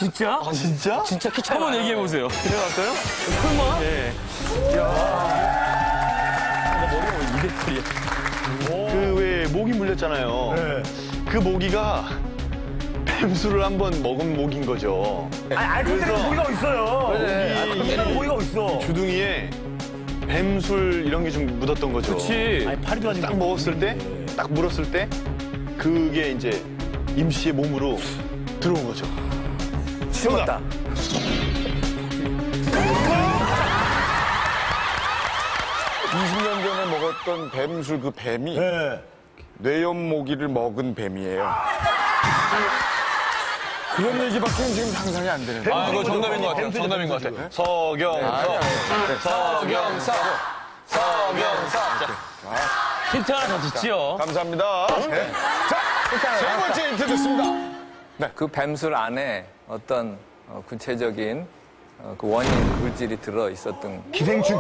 진짜? 아, 진짜? 진짜 키 차이 한번 나요. 얘기해보세요. 들어갈까요? 설마? 네. 머리가 왜 200살이야? 그 왜 모기 물렸잖아요. 네. 그 모기가 뱀술을 한번 먹은 모기인 거죠. 아니, 알코올에 모기가 있어요. 그래. 알코올에 모기가 있어. 주둥이에 뱀술 이런 게 좀 묻었던 거죠. 그치. 아니, 파리도 아니고. 딱 먹었을 때, 딱 물었을 때, 그게 이제 임 씨의 몸으로 들어온 거죠. 죽었다. 20년 전에 먹었던 뱀술 그 뱀이 네. 뇌염모기를 먹은 뱀이에요. 그런 얘기밖에 지금 상상이 안 되는데. 아, 그거 정답인 것 같아요. 정답인 것 같아요. 서경석, 서경석, 서경석. 힌트 하나 더 듣지요. 감사합니다. 네. 자, 세 번째 힌트 듣습니다. 그 뱀술 안에 어떤 구체적인 그 원인 물질이 들어 있었던 기생충.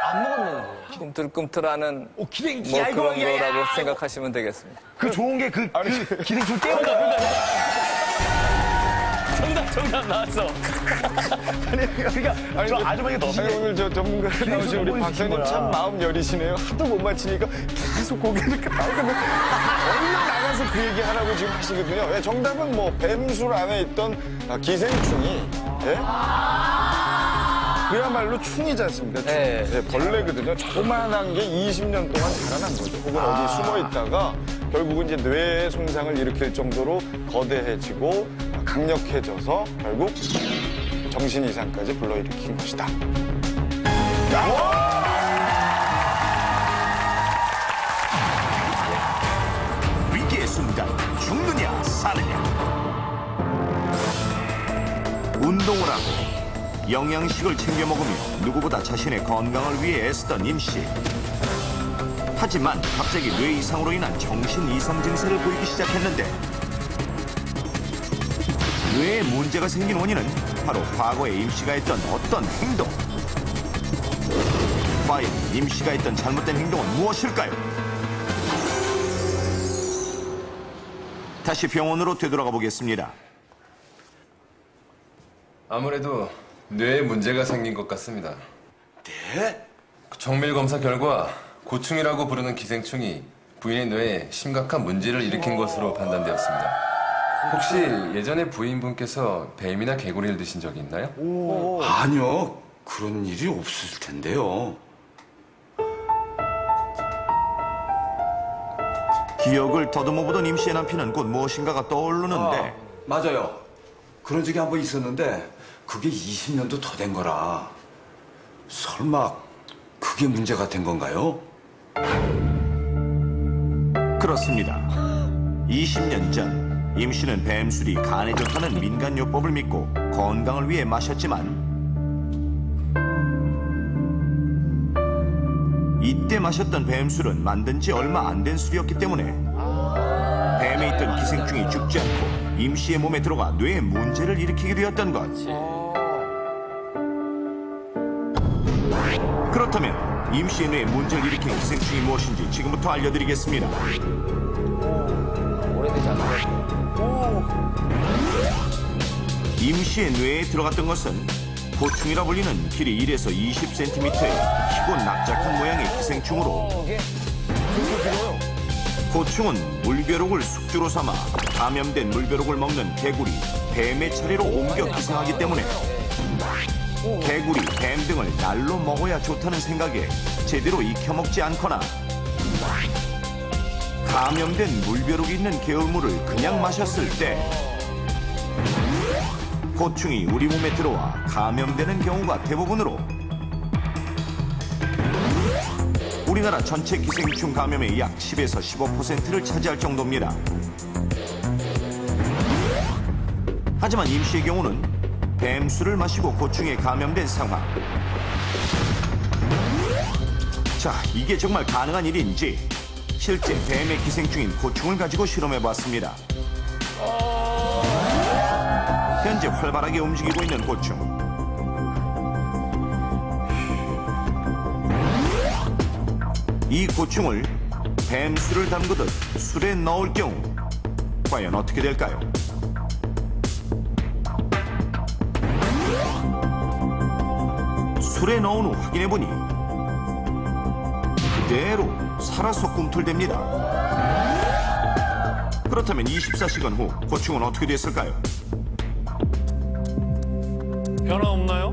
안 먹었는데. 꿈틀꿈틀하는 오, 기생충. 뭐 야, 이거, 그런 야, 야. 거라고 생각하시면 되겠습니다. 그 좋은 게 그 기생충 깨운다. 정답 나왔어. 그러니까 저 아주머니가 더 아니, 오늘 저 전문가 나오신 우리 박사님 참 마음 여리시네요. 하도 못 맞히니까 계속 고개를 이렇게 나오면 얼른 나가서 그 얘기 하라고 지금 하시거든요. 예, 정답은 뭐 뱀술 안에 있던 기생충이 예? 그야말로 충이지 않습니까? 충. 네. 예, 벌레거든요. 조그만한 게 20년 동안 자라난 거죠. 혹은 어디 숨어 있다가 결국은 이제 뇌에 손상을 일으킬 정도로 거대해지고 강력해져서 결국 정신 이상까지 불러일으킨 것이다. 위기의 순간 죽느냐 사느냐. 운동을 하고 영양식을 챙겨 먹으며 누구보다 자신의 건강을 위해 애쓰던 임씨. 하지만 갑자기 뇌 이상으로 인한 정신 이상 증세를 보이기 시작했는데 뇌에 문제가 생긴 원인은 바로 과거에 임씨가 했던 어떤 행동. 과연 임씨가 했던 잘못된 행동은 무엇일까요? 다시 병원으로 되돌아가 보겠습니다. 아무래도 뇌에 문제가 생긴 것 같습니다. 네? 정밀 검사 결과 고충이라고 부르는 기생충이 부인의 뇌에 심각한 문제를 일으킨 것으로 판단되었습니다. 혹시 예전에 부인분께서 뱀이나 개구리를 드신 적이 있나요? 아니요, 그런 일이 없을 텐데요. 기억을 더듬어보던 임씨의 남편은 곧 무엇인가가 떠오르는데 맞아요. 그런 적이 한 번 있었는데 그게 20년도 더 된 거라. 설마 그게 문제가 된 건가요? 그렇습니다. 20년 전 임씨는 뱀술이 간에 좋다는 민간요법을 믿고 건강을 위해 마셨지만 이때 마셨던 뱀술은 만든 지 얼마 안 된 술이었기 때문에 뱀에 있던 기생충이 죽지 않고 임씨의 몸에 들어가 뇌에 문제를 일으키게 되었던 것. 그렇다면 임씨의 뇌에 문제를 일으킨 기생충이 무엇인지 지금부터 알려드리겠습니다. 오래되지 않았어요. 임씨의 뇌에 들어갔던 것은 고충이라 불리는 길이 1에서 20cm의 크고 납작한 모양의 기생충으로 고충은 물벼룩을 숙주로 삼아 감염된 물벼룩을 먹는 개구리, 뱀의 차례로 옮겨 기생하기 때문에 개구리, 뱀 등을 날로 먹어야 좋다는 생각에 제대로 익혀먹지 않거나 감염된 물벼룩이 있는 개울물을 그냥 마셨을 때 고충이 우리 몸에 들어와 감염되는 경우가 대부분으로 우리나라 전체 기생충 감염의 약 10에서 15%를 차지할 정도입니다. 하지만 임씨의 경우는 뱀술을 마시고 고충에 감염된 상황. 자, 이게 정말 가능한 일인지 실제 뱀의 기생충인 고충을 가지고 실험해봤습니다. 현재 활발하게 움직이고 있는 고충. 이 고충을 뱀술을 담그듯 술에 넣을 경우 과연 어떻게 될까요? 술에 넣은 후 확인해보니 그대로 살아서 꿈틀댑니다. 그렇다면 24시간 후 고충은 어떻게 됐을까요? 변화 없나요?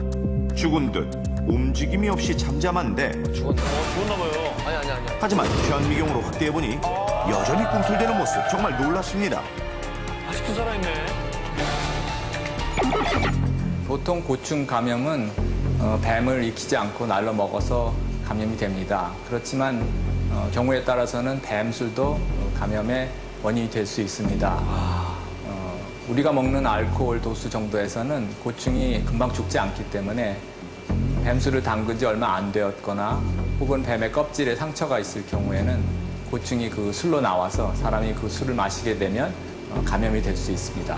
죽은 듯 움직임이 없이 잠잠한데 죽었나? 죽었나 봐요. 아니. 하지만 현미경으로 확대해보니 여전히 꿈틀대는 모습 정말 놀랍습니다. 아직도 살아있네. 보통 고충 감염은 뱀을 익히지 않고 날로 먹어서 감염이 됩니다. 그렇지만 경우에 따라서는 뱀술도 감염의 원인이 될 수 있습니다. 우리가 먹는 알코올 도수 정도에서는 고충이 금방 죽지 않기 때문에 뱀술을 담근 지 얼마 안 되었거나 혹은 뱀의 껍질에 상처가 있을 경우에는 고충이 그 술로 나와서 사람이 그 술을 마시게 되면 감염이 될 수 있습니다.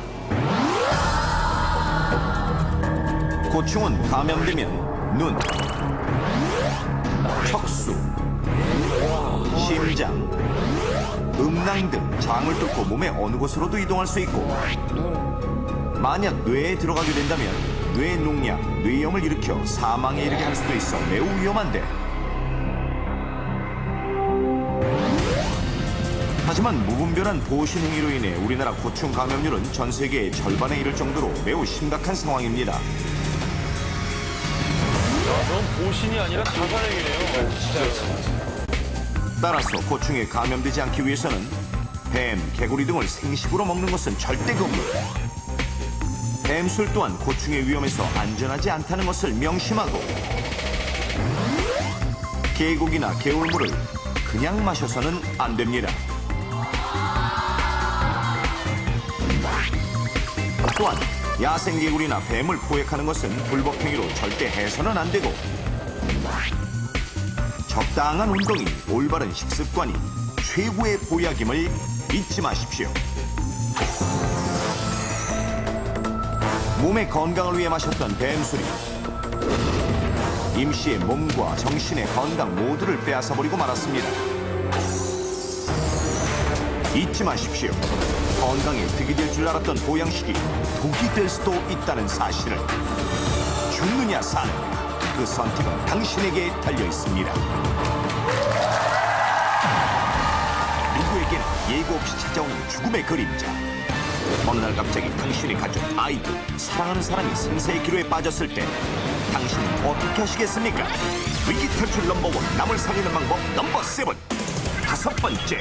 고충은 감염되면 눈, 척수, 심장, 음낭 등 장을 뚫고 몸의 어느 곳으로도 이동할 수 있고 만약 뇌에 들어가게 된다면 뇌농약, 뇌염을 일으켜 사망에 이르게 할 수도 있어 매우 위험한데 하지만 무분별한 보신 행위로 인해 우리나라 고충 감염률은 전 세계의 절반에 이를 정도로 매우 심각한 상황입니다. 넌 보신이 아니라 자살행위네요. 따라서 고충에 감염되지 않기 위해서는 뱀, 개구리 등을 생식으로 먹는 것은 절대 금물. 뱀술 또한 고충의 위험에서 안전하지 않다는 것을 명심하고 계곡이나 개울물을 그냥 마셔서는 안 됩니다. 또한 야생개구리나 뱀을 포획하는 것은 불법 행위로 절대 해서는 안 되고 적당한 운동이 올바른 식습관이 최고의 보약임을 잊지 마십시오. 몸의 건강을 위해 마셨던 뱀술이 임씨의 몸과 정신의 건강 모두를 빼앗아버리고 말았습니다. 잊지 마십시오. 건강에 득이 될 줄 알았던 보양식이 독이 될 수도 있다는 사실을. 죽느냐 사느냐 그 선택은 당신에게 달려 있습니다. 누구에게나 예고 없이 찾아오는 죽음의 그림자. 어느 날 갑자기 당신이 가족, 아이들, 사랑하는 사람이 생사의 기로에 빠졌을 때 당신은 어떻게 하시겠습니까? 위기 탈출 넘버원, 남을 살리는 방법 넘버 7. 5번째,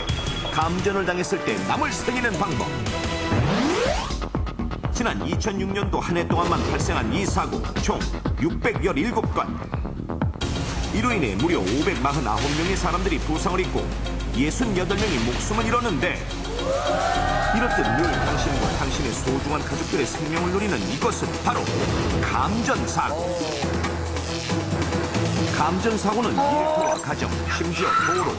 감전을 당했을 때 남을 살리는 방법. 지난 2006년도 한 해 동안만 발생한 이 사고 총 617건. 이로 인해 무려 549명의 사람들이 부상을 입고 68명이 목숨을 잃었는데 이렇듯 늘 당신과 당신의 소중한 가족들의 생명을 노리는 이것은 바로 감전사고. 감전사고는 일터와 가정, 심지어 도로,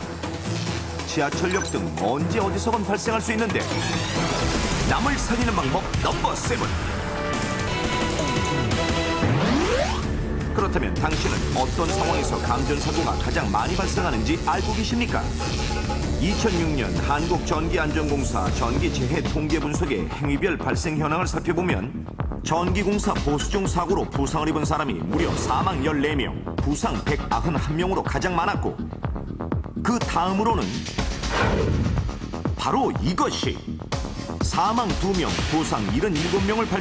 지하철역 등 언제 어디서건 발생할 수 있는데 남을 살리는 방법 넘버 7. 그렇다면 당신은 어떤 상황에서 감전사고가 가장 많이 발생하는지 알고 계십니까? 2006년 한국전기안전공사 전기재해 통계 분석의 행위별 발생 현황을 살펴보면 전기공사 보수 중 사고로 부상을 입은 사람이 무려 사망 14명, 부상 191명으로 가장 많았고 그 다음으로는 바로 이것이 사망 2명, 부상 77명을 발생